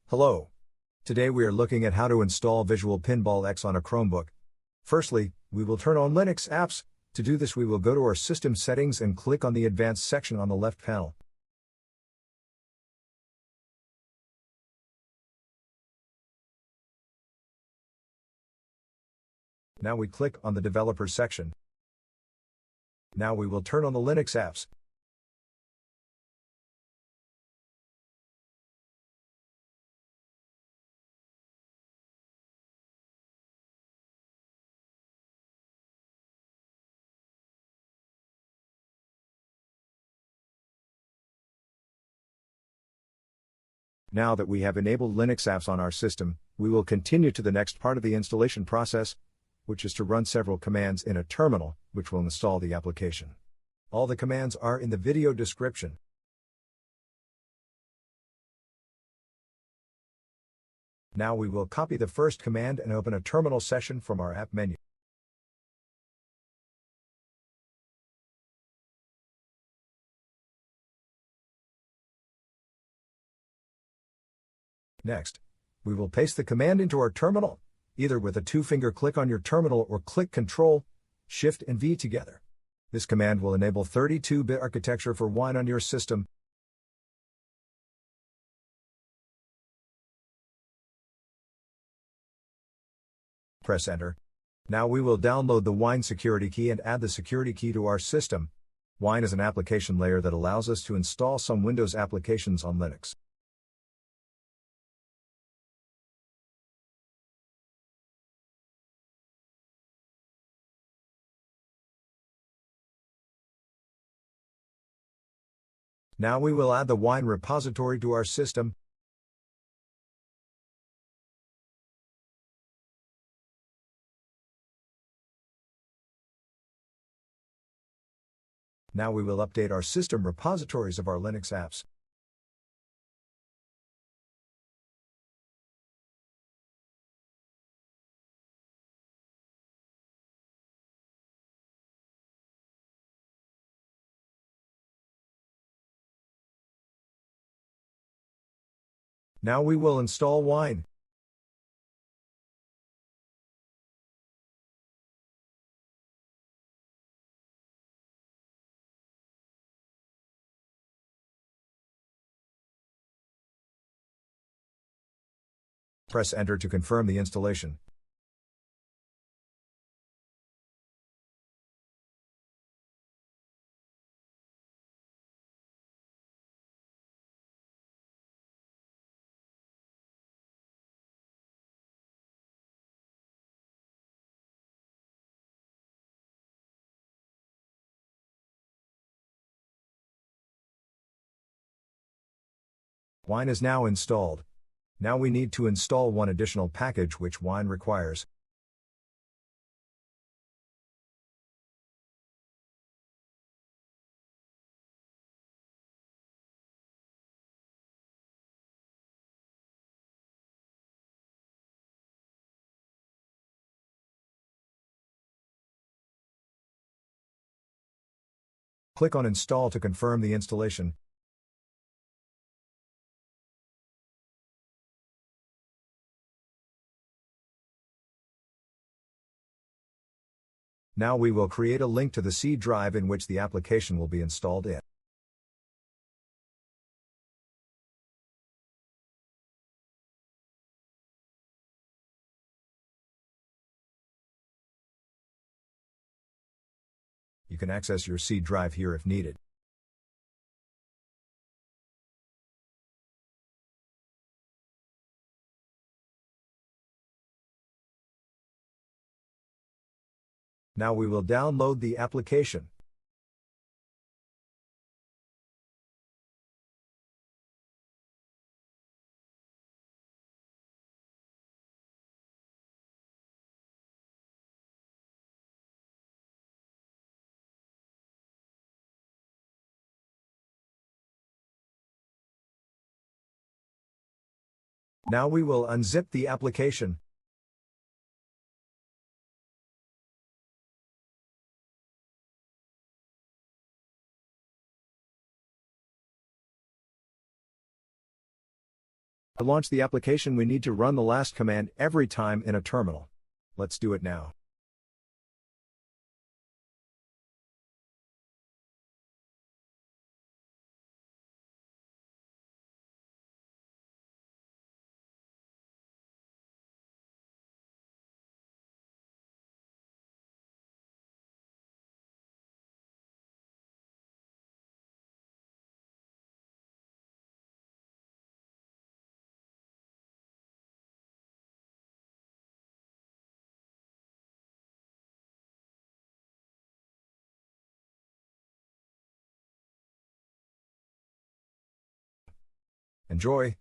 Hello. Today we are looking at how to install Visual Pinball X on a Chromebook. Firstly, we will turn on Linux apps. To do this, we will go to our system settings and click on the advanced section on the left panel. Now we click on the developer section. Now we will turn on the Linux apps. Now that we have enabled Linux apps on our system, we will continue to the next part of the installation process, which is to run several commands in a terminal, which will install the application. All the commands are in the video description. Now we will copy the first command and open a terminal session from our app menu. Next, we will paste the command into our terminal, either with a two-finger click on your terminal or click Ctrl, Shift and V together. This command will enable 32-bit architecture for Wine on your system. Press Enter. Now we will download the Wine security key and add the security key to our system. Wine is an application layer that allows us to install some Windows applications on Linux. Now we will add the Wine repository to our system. Now we will update our system repositories of our Linux apps. Now we will install Wine. Press Enter to confirm the installation. Wine is now installed. Now we need to install one additional package which Wine requires. Click on Install to confirm the installation. Now we will create a link to the C drive in which the application will be installed in. You can access your C drive here if needed. Now we will download the application. Now we will unzip the application. To launch the application, we need to run the last command every time in a terminal. Let's do it now. Enjoy!